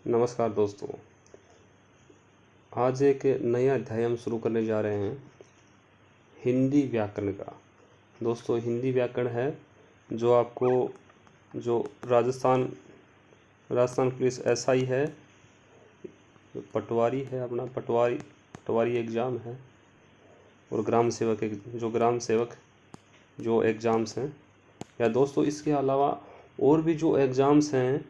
नमस्कार दोस्तों। आज एक नया अध्याय हम शुरू करने जा रहे हैं हिंदी व्याकरण का। दोस्तों, हिंदी व्याकरण है जो आपको जो राजस्थान पुलिस एसआई है, पटवारी है, अपना पटवारी एग्ज़ाम है, और ग्राम सेवक जो एग्ज़ाम्स हैं, या दोस्तों इसके अलावा और भी जो एग्ज़ाम्स हैं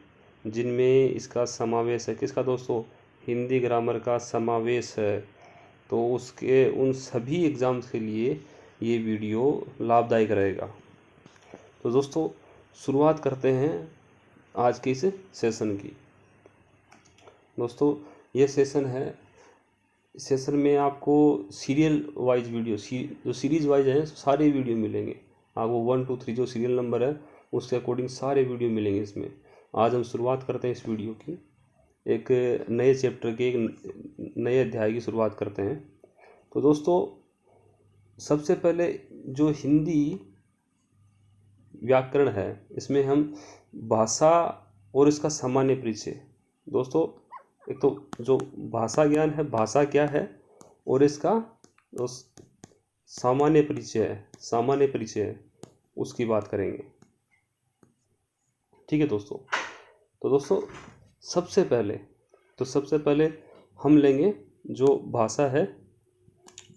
जिनमें इसका समावेश है, किसका दोस्तों, हिंदी ग्रामर का समावेश है, तो उसके उन सभी एग्ज़ाम्स के लिए ये वीडियो लाभदायक रहेगा। तो दोस्तों शुरुआत करते हैं आज के इस सेशन की। दोस्तों ये सेशन में आपको सीरियल वाइज वीडियो जो सीरीज़ वाइज है सारे वीडियो मिलेंगे आपको। 1 2 3 जो सीरियल नंबर है उसके अकॉर्डिंग सारे वीडियो मिलेंगे इसमें। आज हम शुरुआत करते हैं इस वीडियो की, एक नए चैप्टर के एक नए अध्याय की शुरुआत करते हैं। तो दोस्तों सबसे पहले जो हिंदी व्याकरण है इसमें हम भाषा और इसका सामान्य परिचय, दोस्तों एक तो जो भाषा ज्ञान है, भाषा क्या है, और इसका जो सामान्य परिचय है उसकी बात करेंगे। ठीक है दोस्तों। तो दोस्तों सबसे पहले हम लेंगे जो भाषा है,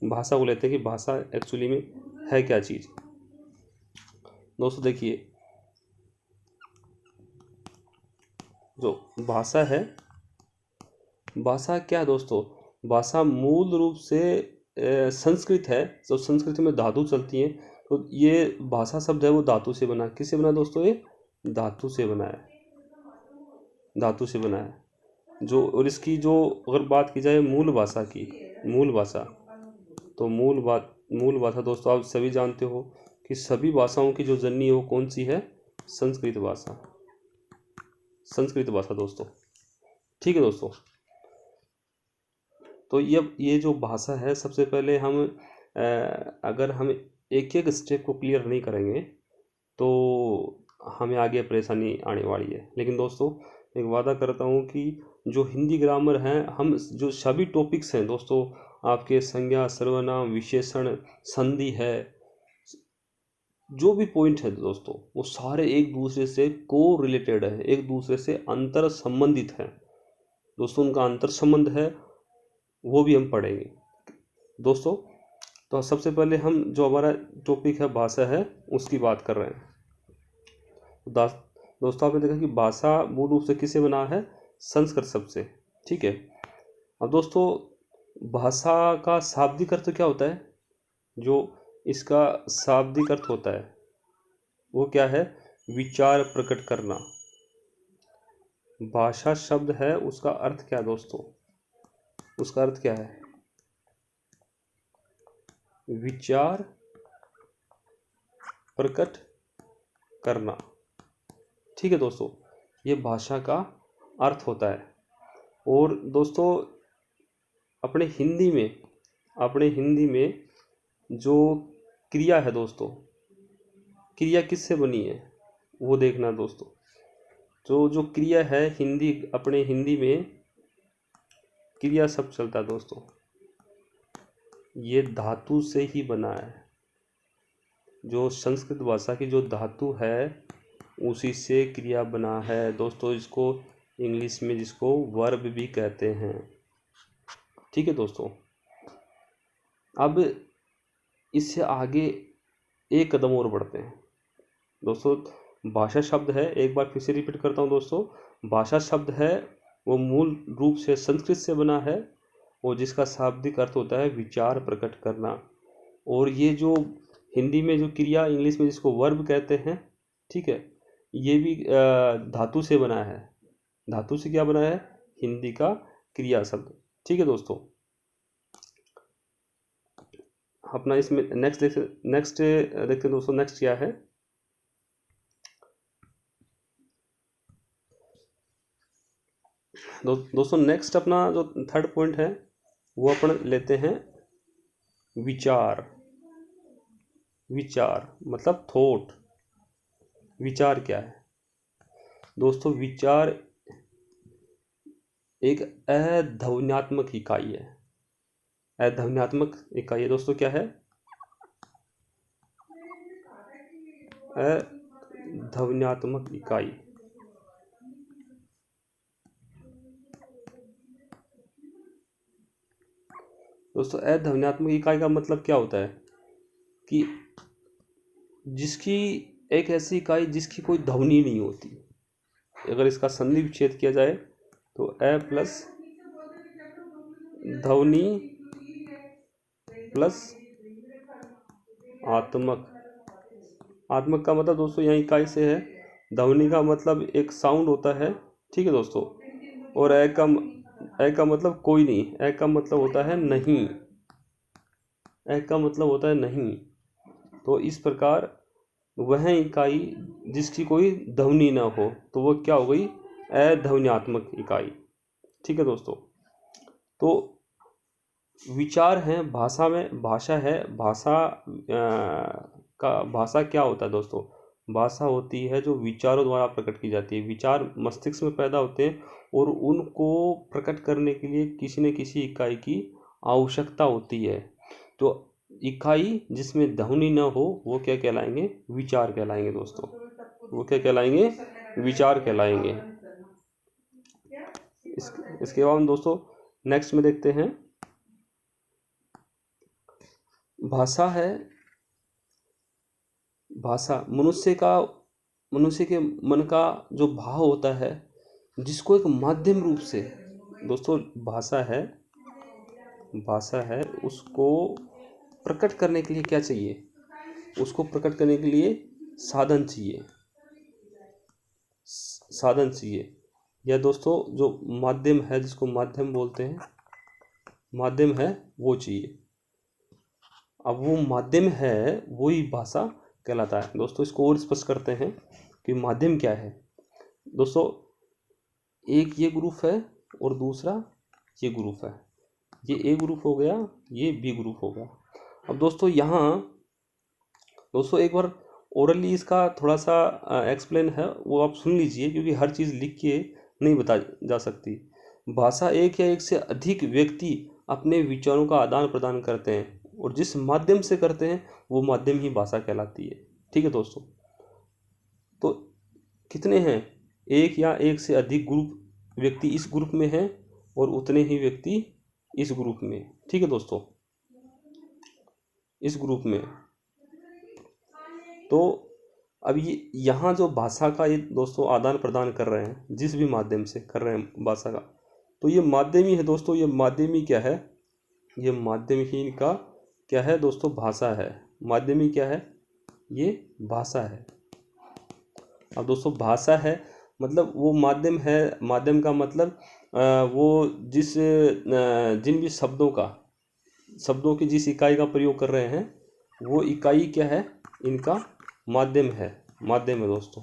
भाषा को लेते हैं कि भाषा एक्चुअली में है क्या चीज़। दोस्तों देखिए, जो भाषा है, भाषा क्या है दोस्तों, भाषा मूल रूप से संस्कृत है। जो संस्कृत में धातु चलती हैं, तो ये भाषा शब्द है वो धातु से बना। किससे बना दोस्तों? ये धातु से बना है। जो और इसकी जो अगर बात की जाए मूल भाषा तो मूल भाषा दोस्तों आप सभी जानते हो कि सभी भाषाओं की जो जननी है वो कौन सी है? संस्कृत भाषा दोस्तों। ठीक है दोस्तों। तो ये जो भाषा है, सबसे पहले हम अगर हम एक एक स्टेप को क्लियर नहीं करेंगे तो हमें आगे परेशानी आने वाली है। लेकिन दोस्तों एक वादा करता हूँ कि जो हिंदी ग्रामर है, हम जो सभी टॉपिक्स हैं दोस्तों, आपके संज्ञा, सर्वनाम, विशेषण, संधि है, जो भी पॉइंट है दोस्तों वो सारे एक दूसरे से को रिलेटेड है, एक दूसरे से अंतर संबंधित है दोस्तों। उनका अंतर संबंध है वो भी हम पढ़ेंगे दोस्तों। तो सबसे पहले हम जो हमारा टॉपिक है भाषा है उसकी बात कर रहे हैं। दोस्तों आपने देखा कि भाषा मूल रूप से किससे बना है? संस्कृत शब्द से। ठीक है। अब दोस्तों भाषा का शाब्दिक अर्थ क्या होता है? जो इसका शाब्दिक अर्थ होता है वो क्या है? विचार प्रकट करना। भाषा शब्द है, उसका अर्थ क्या है दोस्तों? उसका अर्थ क्या है? विचार प्रकट करना। ठीक है दोस्तों, ये भाषा का अर्थ होता है। और दोस्तों अपने हिंदी में जो क्रिया है दोस्तों, क्रिया किससे बनी है वो देखना दोस्तों। जो क्रिया है अपने हिंदी में क्रिया शब्द चलता है दोस्तों, ये धातु से ही बना है। जो संस्कृत भाषा की जो धातु है उसी से क्रिया बना है दोस्तों। इसको इंग्लिश में जिसको वर्ब भी कहते हैं। ठीक है दोस्तों। अब इससे आगे एक कदम और बढ़ते हैं दोस्तों। भाषा शब्द है, एक बार फिर से रिपीट करता हूँ दोस्तों, भाषा शब्द है वो मूल रूप से संस्कृत से बना है और जिसका शाब्दिक अर्थ होता है विचार प्रकट करना। और ये जो हिंदी में जो क्रिया, इंग्लिश में जिसको वर्ब कहते हैं, ठीक है, ये भी धातु से बना है। धातु से क्या बना है? हिंदी का क्रिया शब्द। ठीक है दोस्तों। अपना इसमें नेक्स्ट देखते हैं दोस्तों। नेक्स्ट क्या है दोस्तों? नेक्स्ट अपना जो थर्ड पॉइंट है वो अपन लेते हैं विचार मतलब थॉट। विचार क्या है दोस्तों? विचार एक अध्वन्यात्मक इकाई है। अध्वन्यात्मक इकाई है दोस्तों, क्या है? अध्वन्यात्मक इकाई। दोस्तों अध्वन्यात्मक इकाई का मतलब क्या होता है कि जिसकी एक ऐसी इकाई जिसकी कोई ध्वनि नहीं होती। अगर इसका संधि विच्छेद किया जाए तो अ प्लस ध्वनि प्लस आत्मक। आत्मक का मतलब दोस्तों यहाँ इकाई से है। ध्वनि का मतलब एक साउंड होता है, ठीक है दोस्तों। और अ का मतलब कोई नहीं, अ का मतलब होता है नहीं, अ का मतलब होता है नहीं। तो इस प्रकार वह इकाई जिसकी कोई ध्वनि ना हो तो वो क्या हो गई? अध्वन्यात्मक इकाई, ठीक है दोस्तों। तो विचार है भाषा में, भाषा है, भाषा क्या होता है दोस्तों? भाषा होती है जो विचारों द्वारा प्रकट की जाती है। विचार मस्तिष्क में पैदा होते हैं और उनको प्रकट करने के लिए किसी न किसी इकाई की आवश्यकता होती है। तो इकाई जिसमें ध्वनि न हो वो क्या कहलाएंगे? विचार कहलाएंगे दोस्तों। वो क्या कहलाएंगे? विचार कहलाएंगे। इसके बाद हम दोस्तों नेक्स्ट में देखते हैं, भाषा है, भाषा मनुष्य के मन का जो भाव होता है जिसको एक माध्यम रूप से दोस्तों भाषा है उसको प्रकट करने के लिए क्या चाहिए? उसको प्रकट करने के लिए साधन चाहिए, साधन चाहिए। या दोस्तों जो माध्यम है, जिसको माध्यम बोलते हैं, माध्यम है वो चाहिए। अब वो माध्यम है वही भाषा कहलाता है दोस्तों। इसको और स्पष्ट करते हैं कि माध्यम क्या है दोस्तों। एक ये ग्रुप है और दूसरा ये ग्रुप है। ये ए ग्रुप हो गया, ये बी ग्रुप हो गया। अब दोस्तों यहाँ दोस्तों एक बार ओरली इसका थोड़ा सा एक्सप्लेन है, वो आप सुन लीजिए, क्योंकि हर चीज़ लिख के नहीं बता जा सकती। भाषा एक या एक से अधिक व्यक्ति अपने विचारों का आदान प्रदान करते हैं और जिस माध्यम से करते हैं वो माध्यम ही भाषा कहलाती है, ठीक है दोस्तों। तो कितने हैं? एक या एक से अधिक ग्रुप व्यक्ति इस ग्रुप में हैं और उतने ही व्यक्ति इस ग्रुप में, ठीक है दोस्तों, इस ग्रुप में। तो अब ये यहाँ जो भाषा का ये दोस्तों आदान प्रदान कर रहे हैं, जिस भी माध्यम से कर रहे हैं भाषा का, तो ये माध्यम ही है दोस्तों। ये माध्यम ही क्या है? ये माध्यम ही इनका क्या है दोस्तों? भाषा है। माध्यम ही क्या है? ये भाषा है। अब दोस्तों भाषा है मतलब वो माध्यम है। माध्यम का मतलब वो जिन भी शब्दों की जिस इकाई का प्रयोग कर रहे हैं वो इकाई क्या है? इनका माध्यम है, माध्यम है दोस्तों,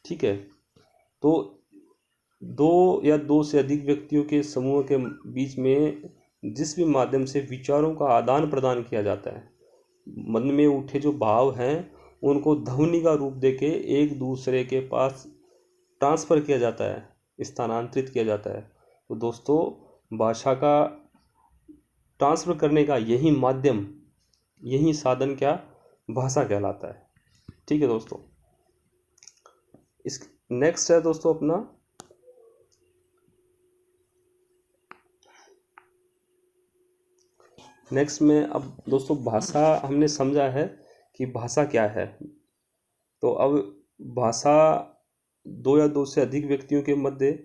ठीक है। तो दो या दो से अधिक व्यक्तियों के समूह के बीच में जिस भी माध्यम से विचारों का आदान प्रदान किया जाता है, मन में उठे जो भाव हैं उनको ध्वनि का रूप देके एक दूसरे के पास ट्रांसफ़र किया जाता है, स्थानांतरित किया जाता है। तो दोस्तों भाषा का ट्रांसफ़र करने का यही माध्यम, यही साधन क्या? भाषा कहलाता है, ठीक है दोस्तों। इस नेक्स्ट है दोस्तों अपना नेक्स्ट में। अब दोस्तों भाषा हमने समझा है कि भाषा क्या है। तो अब भाषा दो या दो से अधिक व्यक्तियों के मध्य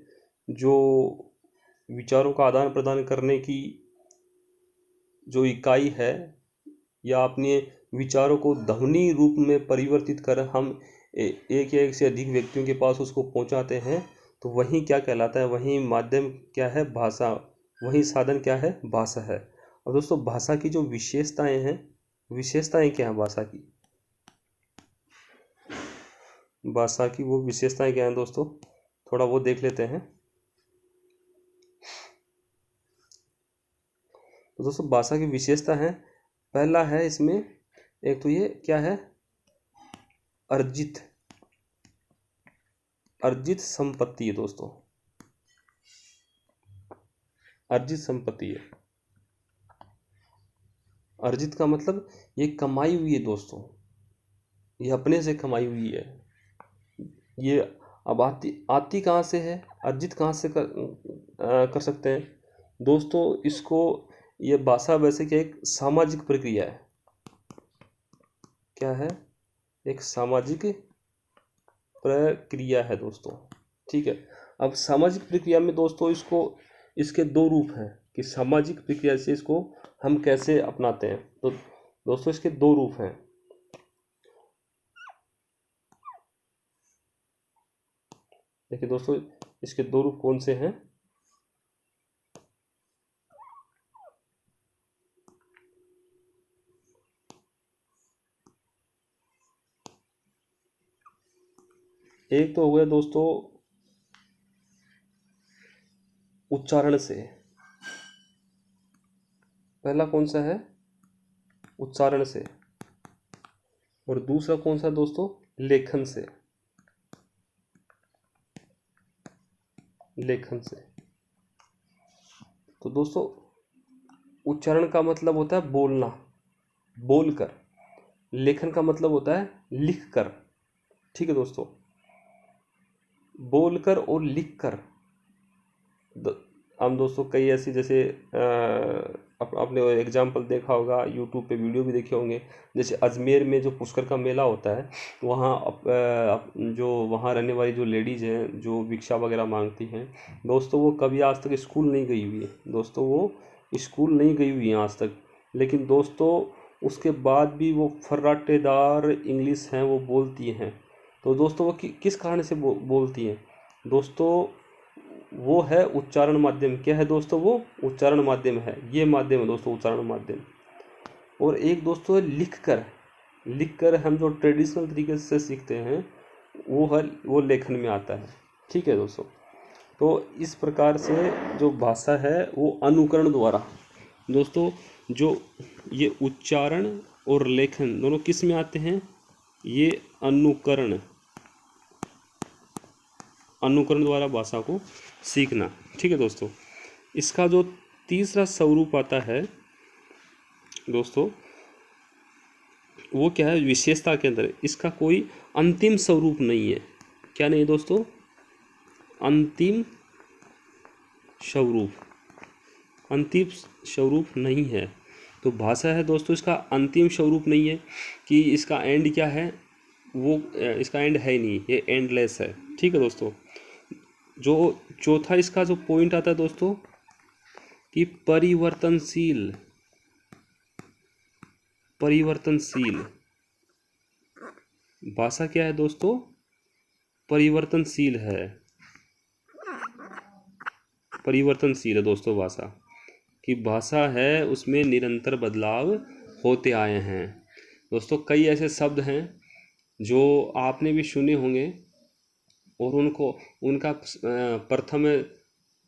जो विचारों का आदान प्रदान करने की जो इकाई है या अपने विचारों को ध्वनि रूप में परिवर्तित कर हम एक या एक से अधिक व्यक्तियों के पास उसको पहुंचाते हैं, तो वही क्या कहलाता है? वही माध्यम क्या है? भाषा। वही साधन क्या है? भाषा है। और दोस्तों भाषा की जो विशेषताएं हैं, विशेषताएं क्या है भाषा की? भाषा की वो विशेषताएं क्या हैं दोस्तों? थोड़ा वो देख लेते हैं। तो दोस्तों भाषा की विशेषता है, पहला है इसमें एक तो ये क्या है? अर्जित संपत्ति है दोस्तों। अर्जित संपत्ति है। अर्जित का मतलब ये कमाई हुई है दोस्तों, ये अपने से कमाई हुई है। ये अब आती कहाँ से है, अर्जित कहाँ से कर सकते हैं दोस्तों इसको। ये भाषा वैसे क्या एक सामाजिक प्रक्रिया है, क्या है, एक सामाजिक प्रक्रिया है दोस्तों। ठीक है, अब सामाजिक प्रक्रिया में दोस्तों इसके दो रूप हैं कि सामाजिक प्रक्रिया से इसको हम कैसे अपनाते हैं। तो दोस्तों इसके दो रूप हैं। देखिए दोस्तों इसके दो रूप कौन से हैं। एक तो हो गया दोस्तों उच्चारण से, पहला कौन सा है, उच्चारण से। और दूसरा कौन सा दोस्तों, लेखन से, लेखन से। तो दोस्तों उच्चारण का मतलब होता है बोलना, बोलकर। लेखन का मतलब होता है लिखकर। ठीक है दोस्तों, बोलकर और लिखकर। हम दोस्तों कई ऐसी जैसे आपने एग्जाम्पल देखा होगा, यूट्यूब पे वीडियो भी देखे होंगे। जैसे अजमेर में जो पुष्कर का मेला होता है, वहाँ जो वहाँ रहने वाली जो लेडीज़ हैं जो भिक्षा वगैरह मांगती हैं दोस्तों, वो कभी आज तक स्कूल नहीं गई हुई है दोस्तों, वो स्कूल नहीं गई हुई हैं आज तक। लेकिन दोस्तों उसके बाद भी वो फर्राटेदार इंग्लिश हैं वो बोलती हैं। तो दोस्तों वो किस कारण से बोलती हैं दोस्तों, वो है उच्चारण माध्यम। क्या है दोस्तों, वो उच्चारण माध्यम है। ये माध्यम है दोस्तों उच्चारण माध्यम। और एक दोस्तों है लिखकर। लिखकर हम जो ट्रेडिशनल तरीके से सीखते हैं वो लेखन में आता है। ठीक है दोस्तों, तो इस प्रकार से जो भाषा है वो अनुकरण द्वारा दोस्तों, जो ये उच्चारण और लेखन दोनों किस में आते हैं, ये अनुकरण द्वारा भाषा को सीखना। ठीक है दोस्तों, इसका जो तीसरा स्वरूप आता है दोस्तों, वो क्या है, विशेषता के अंदर इसका कोई अंतिम स्वरूप नहीं है। क्या नहीं है दोस्तों, अंतिम स्वरूप, अंतिम स्वरूप नहीं है। तो भाषा है दोस्तों, इसका अंतिम स्वरूप नहीं है कि इसका एंड क्या है, वो इसका एंड है ही नहीं, ये एंडलेस है। ठीक है दोस्तों, जो चौथा इसका जो पॉइंट आता है दोस्तों कि परिवर्तनशील, परिवर्तनशील भाषा क्या है दोस्तों, परिवर्तनशील है, परिवर्तनशील है दोस्तों भाषा। कि भाषा है उसमें निरंतर बदलाव होते आए हैं दोस्तों। कई ऐसे शब्द हैं जो आपने भी सुने होंगे और उनका प्रथम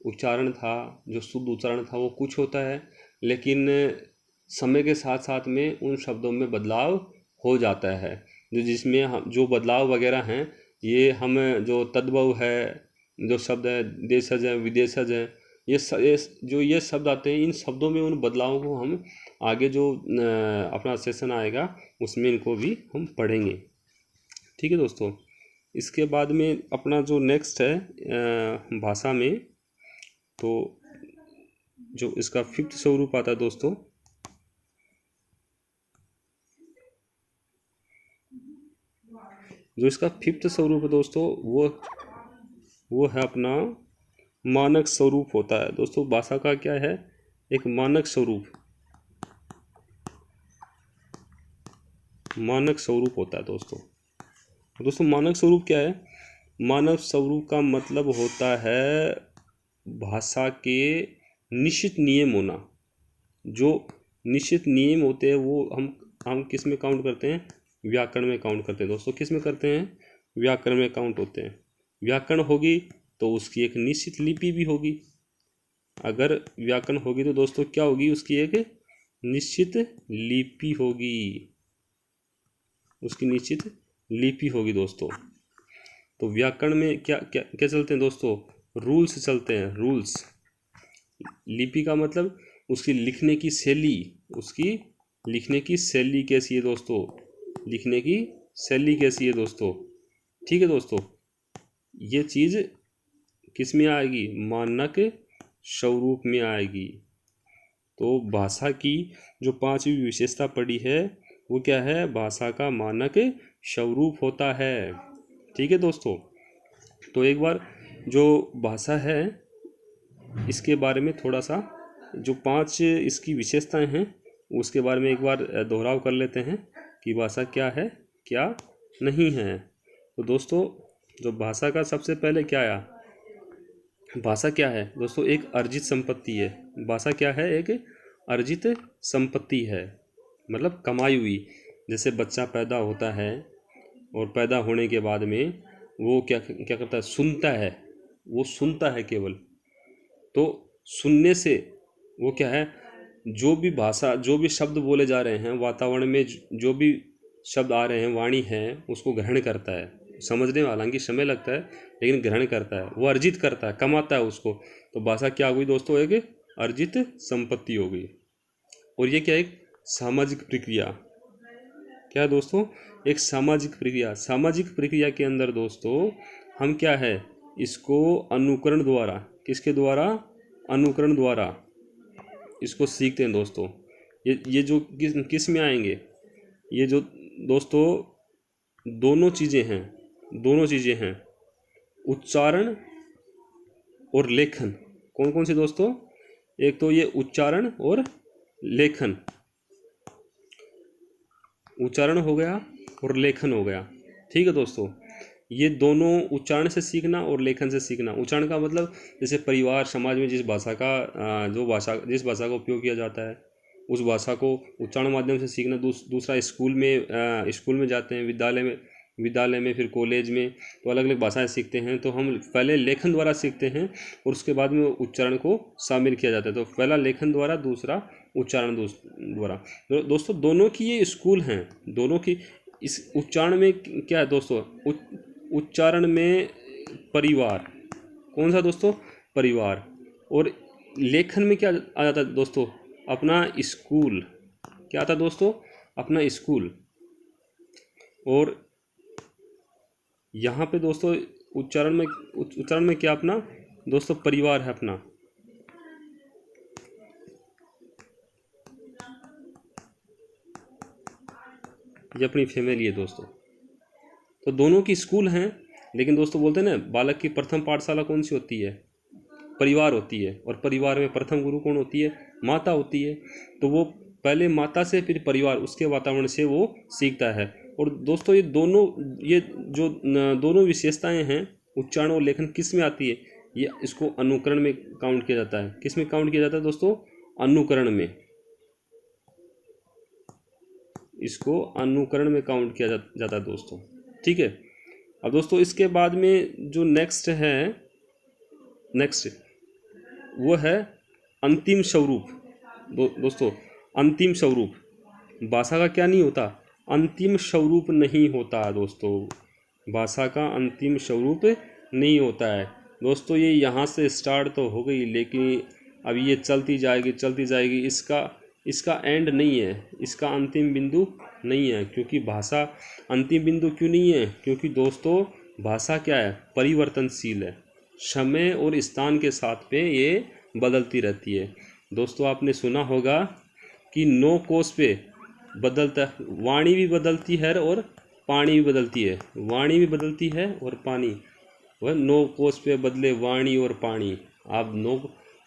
उच्चारण था, जो शुद्ध उच्चारण था वो कुछ होता है, लेकिन समय के साथ साथ में उन शब्दों में बदलाव हो जाता है। जिसमें हम जो बदलाव वगैरह हैं, ये हम जो तद्भव है, जो शब्द है देशज है, विदेशज है, ये शब्द आते हैं, इन शब्दों में उन बदलावों को हम आगे जो अपना सेशन आएगा उसमें इनको भी हम पढ़ेंगे। ठीक है दोस्तों, इसके बाद में अपना जो नेक्स्ट है भाषा में, तो जो इसका फिफ्थ स्वरूप आता है दोस्तों, जो इसका फिफ्थ स्वरूप है दोस्तों, वो है अपना मानक स्वरूप होता है दोस्तों। भाषा का क्या है, एक मानक स्वरूप, मानक स्वरूप होता है दोस्तों। दोस्तों मानक स्वरूप क्या है, मानक स्वरूप का मतलब होता है भाषा के निश्चित नियम होना। जो निश्चित नियम होते हैं वो हम किस में काउंट करते हैं, व्याकरण में काउंट करते हैं दोस्तों। किस में करते हैं, व्याकरण में काउंट होते हैं। व्याकरण होगी तो उसकी एक निश्चित लिपि भी होगी। अगर व्याकरण होगी तो दोस्तों क्या होगी, उसकी एक निश्चित लिपि होगी, उसकी निश्चित लिपि होगी दोस्तों। तो व्याकरण में क्या क्या क्या चलते हैं दोस्तों, रूल्स चलते हैं, रूल्स। लिपि का मतलब उसकी लिखने की शैली, उसकी लिखने की शैली कैसी है दोस्तों, लिखने की शैली कैसी है दोस्तों। ठीक है दोस्तों, ये चीज़ किस में आएगी, मानक स्वरूप में आएगी। तो भाषा की जो पांचवी विशेषता पड़ी है वो क्या है, भाषा का मानक स्वरूप होता है। ठीक है दोस्तों, तो एक बार जो भाषा है इसके बारे में थोड़ा सा, जो पांच इसकी विशेषताएं हैं उसके बारे में एक बार दोहराव कर लेते हैं कि भाषा क्या है क्या नहीं है। तो दोस्तों जो भाषा का सबसे पहले क्या आया, भाषा क्या है दोस्तों, एक अर्जित संपत्ति है। भाषा क्या है, एक अर्जित संपत्ति है, मतलब कमाई हुई। जैसे बच्चा पैदा होता है और पैदा होने के बाद में वो क्या क्या करता है, सुनता है, वो सुनता है केवल। तो सुनने से वो क्या है, जो भी भाषा, जो भी शब्द बोले जा रहे हैं वातावरण में, जो भी शब्द आ रहे हैं, वाणी है, उसको ग्रहण करता है। समझने में हालांकि समय लगता है लेकिन ग्रहण करता है, वो अर्जित करता है, कमाता है उसको। तो भाषा क्या हो गई दोस्तों, एक अर्जित संपत्ति हो गई। और ये क्या है, एक सामाजिक प्रक्रिया। क्या है दोस्तों, एक सामाजिक प्रक्रिया। सामाजिक प्रक्रिया के अंदर दोस्तों हम क्या है, इसको अनुकरण द्वारा, किसके द्वारा, अनुकरण द्वारा इसको सीखते हैं दोस्तों। ये जो किस में आएंगे, ये जो दोस्तों दोनों चीज़ें हैं, दोनों चीज़ें हैं, उच्चारण और लेखन। कौन कौन सी दोस्तों, एक तो ये उच्चारण और लेखन, उच्चारण हो गया और लेखन हो गया। ठीक है दोस्तों, ये दोनों उच्चारण से सीखना और लेखन से सीखना। उच्चारण का मतलब जैसे परिवार समाज में जिस भाषा का जिस भाषा का उपयोग किया जाता है उस भाषा को उच्चारण माध्यम से सीखना। दूसरा स्कूल में जाते हैं, विद्यालय में फिर कॉलेज में, तो अलग अलग भाषाएं सीखते हैं। तो हम पहले लेखन द्वारा सीखते हैं और उसके बाद में उच्चारण को शामिल किया जाता है। तो पहला लेखन द्वारा, दूसरा उच्चारण द्वारा। दोस्तों दोनों की ये स्कूल हैं, दोनों की। इस उच्चारण में क्या है दोस्तों, उच्चारण में परिवार, कौन सा दोस्तों, परिवार। और लेखन में क्या आ जाता है दोस्तों, अपना स्कूल। क्या आता है दोस्तों, अपना स्कूल। और यहाँ पे दोस्तों उच्चारण में क्या अपना दोस्तों, परिवार है अपना। ये अपनी फैमिली है दोस्तों। तो दोनों की स्कूल हैं, लेकिन दोस्तों बोलते हैं ना, बालक की प्रथम पाठशाला कौन सी होती है, परिवार होती है। और परिवार में प्रथम गुरु कौन होती है, माता होती है। तो वो पहले माता से, फिर परिवार, उसके वातावरण से वो सीखता है। और दोस्तों ये जो दोनों विशेषताएं हैं, उच्चारण और लेखन, किस में आती है, ये इसको अनुकरण में काउंट किया जाता है। किस में काउंट किया जाता है दोस्तों, अनुकरण में। इसको अनुकरण में काउंट किया जाता है दोस्तों। ठीक है, अब दोस्तों इसके बाद में जो नेक्स्ट वो है अंतिम स्वरूप। दोस्तों अंतिम स्वरूप, भाषा का क्या नहीं होता, अंतिम स्वरूप नहीं होता दोस्तों। भाषा का अंतिम स्वरूप नहीं होता है दोस्तों। ये यहाँ से स्टार्ट तो हो गई, लेकिन अब ये चलती जाएगी। इसका एंड नहीं है, इसका अंतिम बिंदु नहीं है। क्योंकि भाषा अंतिम बिंदु क्यों नहीं है, क्योंकि दोस्तों भाषा क्या है, परिवर्तनशील है। समय और स्थान के साथ पे ये बदलती रहती है। दोस्तों आपने सुना होगा कि 9 कोस पे बदलता, वाणी भी बदलती है और पानी भी बदलती है। वाणी भी बदलती है और पानी, वह 9 कोस पे बदले वाणी और पानी। आप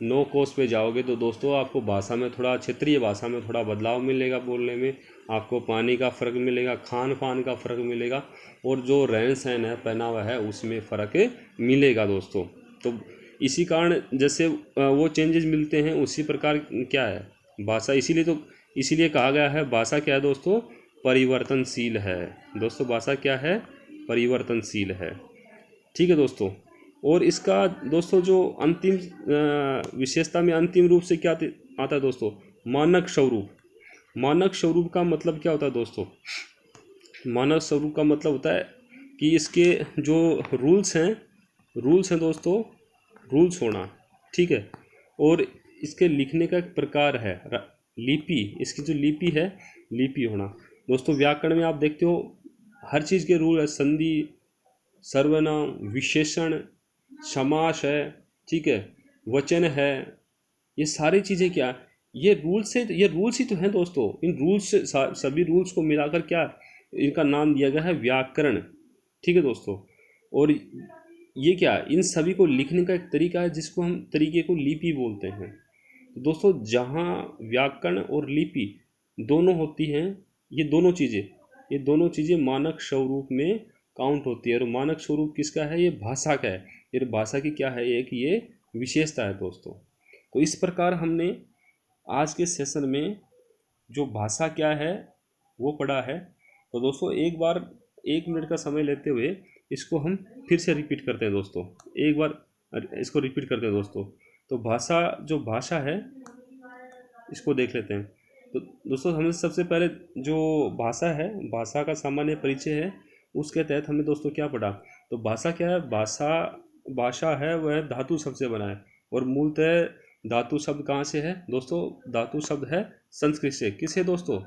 9 कोस पे जाओगे तो दोस्तों आपको भाषा में थोड़ा, क्षेत्रीय भाषा में थोड़ा बदलाव मिलेगा, बोलने में आपको पानी का फ़र्क मिलेगा, खान पान का फ़र्क मिलेगा, और जो रहन सहन है, पहनावा है, उसमें फ़र्क मिलेगा दोस्तों। तो इसी कारण जैसे वो चेंजेस मिलते हैं, उसी प्रकार क्या है भाषा। इसीलिए कहा गया है भाषा क्या है दोस्तों, परिवर्तनशील है। दोस्तों भाषा क्या है, परिवर्तनशील है। ठीक है दोस्तों। और इसका दोस्तों जो अंतिम विशेषता में अंतिम रूप से क्या आता है दोस्तों, मानक स्वरूप। मानक स्वरूप का मतलब क्या होता है दोस्तों, मानक स्वरूप का मतलब होता है कि इसके जो रूल्स हैं दोस्तों, रूल्स होना। ठीक है, और इसके लिखने का एक प्रकार है लिपि, इसकी जो लिपि है, लिपि होना। दोस्तों व्याकरण में आप देखते हो हर चीज़ के रूल है, संधि, सर्वनाम, विशेषण, समास है, ठीक है, वचन है, ये सारी चीज़ें क्या, ये रूल्स ही तो हैं दोस्तों। इन रूल्स से सभी रूल्स को मिलाकर क्या इनका नाम दिया गया है व्याकरण, ठीक है दोस्तों। और ये क्या, इन सभी को लिखने का एक तरीका है जिसको हम तरीके को लिपि बोलते हैं। तो दोस्तों जहाँ व्याकरण और लिपि दोनों होती हैं, ये दोनों चीज़ें मानक स्वरूप में काउंट होती है। और मानक स्वरूप किसका है, ये भाषा का है। ये भाषा की क्या है, एक ये विशेषता है दोस्तों। तो इस प्रकार हमने आज के सेशन में जो भाषा क्या है वो पढ़ा है। तो दोस्तों एक बार 1 मिनट का समय लेते हुए इसको हम फिर से रिपीट करते हैं दोस्तों, एक बार इसको रिपीट करते हैं दोस्तों। तो जो भाषा है इसको देख लेते हैं। तो दोस्तों हमें सबसे पहले जो भाषा है, भाषा का सामान्य परिचय है, उसके तहत हमने दोस्तों क्या पढ़ा। तो भाषा क्या है, भाषा है वह धातु शब्द से बना है। और मूलतः धातु शब्द कहाँ से है दोस्तों, धातु शब्द है संस्कृत से। किससे दोस्तों,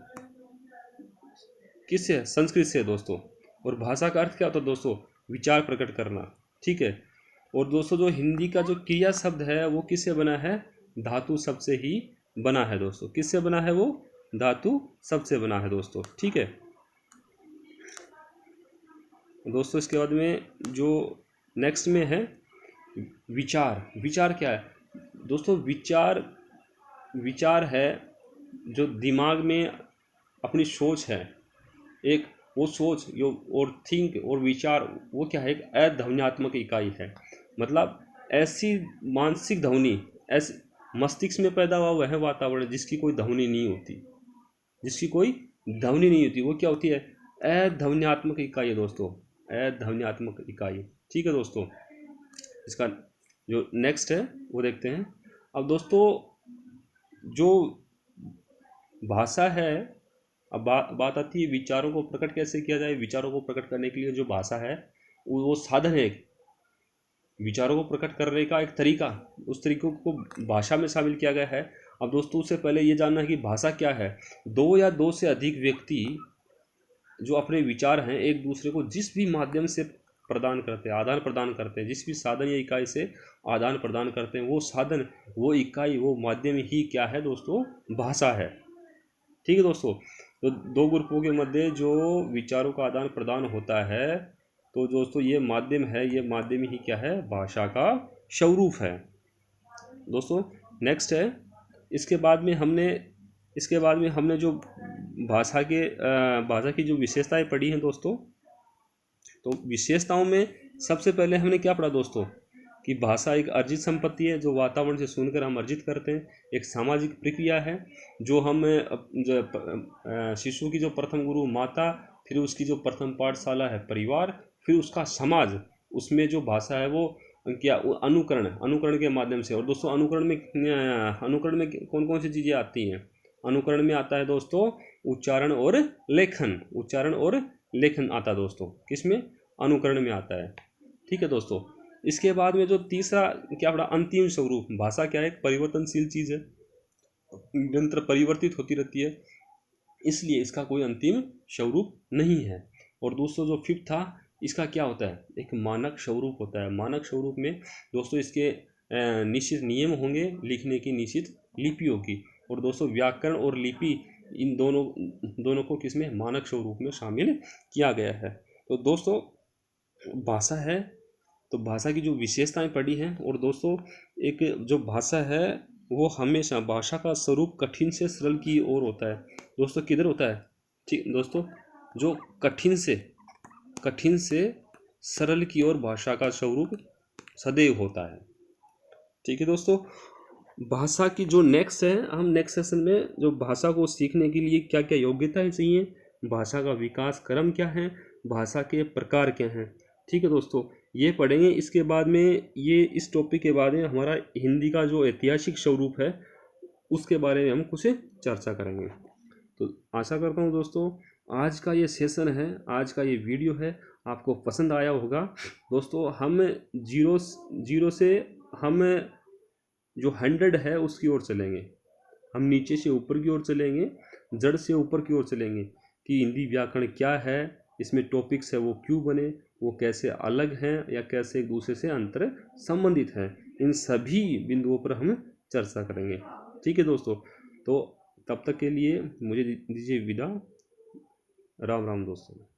किससे, संस्कृत से दोस्तों। और भाषा का अर्थ क्या होता है दोस्तों, विचार प्रकट करना, ठीक है। और दोस्तों जो हिंदी का जो क्रिया शब्द है वो किससे बना है, धातु शब्द से ही बना है दोस्तों। किससे बना है वो, धातु शब्द से बना है दोस्तों, ठीक है दोस्तों। इसके बाद में जो नेक्स्ट में है विचार क्या है दोस्तों, विचार है जो दिमाग में अपनी सोच है, एक वो सोच जो और थिंक और विचार, वो क्या है, एक अध्वन्यात्मक इकाई है। मतलब ऐसी मानसिक ध्वनि, ऐसे मस्तिष्क में पैदा हुआ वह वातावरण जिसकी कोई ध्वनि नहीं होती, वो क्या होती है, अध्वन्यात्मक इकाई है दोस्तों, अध्वन्यात्मक इकाई, ठीक है दोस्तों। इसका जो नेक्स्ट है वो देखते हैं। अब दोस्तों जो भाषा है, अब बात आती है विचारों को प्रकट कैसे किया जाए। विचारों को प्रकट करने के लिए जो भाषा है वो साधन है, विचारों को प्रकट करने का एक तरीका, उस तरीकों को भाषा में शामिल किया गया है। अब दोस्तों उससे पहले ये जानना है कि भाषा क्या है। दो या दो से अधिक व्यक्ति जो अपने विचार हैं एक दूसरे को जिस भी माध्यम से प्रदान करते हैं, आदान प्रदान करते हैं, जिस भी साधन या इकाई से आदान प्रदान करते हैं, वो साधन, वो इकाई, वो माध्यम ही क्या है दोस्तों, भाषा है, ठीक है दोस्तों। तो दो ग्रुपों के मध्य जो विचारों का आदान प्रदान होता है, तो दोस्तों ये माध्यम है, ये माध्यम ही क्या है, भाषा का स्वरूप है दोस्तों। नेक्स्ट है, इसके बाद में हमने जो भाषा की जो विशेषताएं पढ़ी हैं दोस्तों। तो विशेषताओं में सबसे पहले हमने क्या पढ़ा दोस्तों, कि भाषा एक अर्जित संपत्ति है जो वातावरण से सुनकर हम अर्जित करते हैं। एक सामाजिक प्रक्रिया है जो हम शिशु की जो प्रथम गुरु माता, फिर उसकी जो प्रथम पाठशाला है परिवार, फिर उसका समाज, उसमें जो भाषा है वो क्या, अनुकरण के माध्यम से। और दोस्तों अनुकरण में कौन कौन सी चीज़ें आती हैं, अनुकरण में आता है दोस्तों उच्चारण और लेखन आता है दोस्तों, किसमें, अनुकरण में आता है, ठीक है दोस्तों। इसके बाद में जो तीसरा क्या पड़ा, अंतिम स्वरूप। भाषा क्या है, एक परिवर्तनशील चीज़ है, निरंतर परिवर्तित होती रहती है, इसलिए इसका कोई अंतिम स्वरूप नहीं है। और दोस्तों जो फिफ्थ था, इसका क्या होता है, एक मानक स्वरूप होता है। मानक स्वरूप में दोस्तों इसके निश्चित नियम होंगे, लिखने की निश्चित लिपि होगी। और दोस्तों व्याकरण और लिपि इन दोनों को किसमें, मानक स्वरूप में शामिल किया गया है। तो दोस्तों भाषा है, तो भाषा की जो विशेषताएं पढ़ी हैं। और दोस्तों एक जो भाषा है वो हमेशा, भाषा का स्वरूप कठिन से सरल की ओर होता है दोस्तों। किधर होता है, ठीक दोस्तों, जो कठिन से सरल की ओर भाषा का स्वरूप सदैव होता है, ठीक है दोस्तों। भाषा की जो नेक्स्ट है, हम नेक्स्ट सेशन में जो भाषा को सीखने के लिए क्या क्या योग्यताएं चाहिए, भाषा का विकास क्रम क्या है, भाषा के प्रकार क्या हैं, ठीक है दोस्तों, ये पढ़ेंगे। इसके बाद में ये इस टॉपिक के बाद में हमारा हिंदी का जो ऐतिहासिक स्वरूप है उसके बारे में हम कुछ चर्चा करेंगे। तो आशा करता हूँ दोस्तों आज का ये सेशन है, आज का ये वीडियो है, आपको पसंद आया होगा दोस्तों। हम जीरो से हम जो 100 है उसकी ओर चलेंगे। हम नीचे से ऊपर की ओर चलेंगे, जड़ से ऊपर की ओर चलेंगे कि हिंदी व्याकरण क्या है, इसमें टॉपिक्स है वो क्यों बने, वो कैसे अलग हैं या कैसे एक दूसरे से अंतर संबंधित हैं, इन सभी बिंदुओं पर हम चर्चा करेंगे। ठीक है दोस्तों, तो तब तक के लिए मुझे दीजिए विदा। राम राम दोस्तों।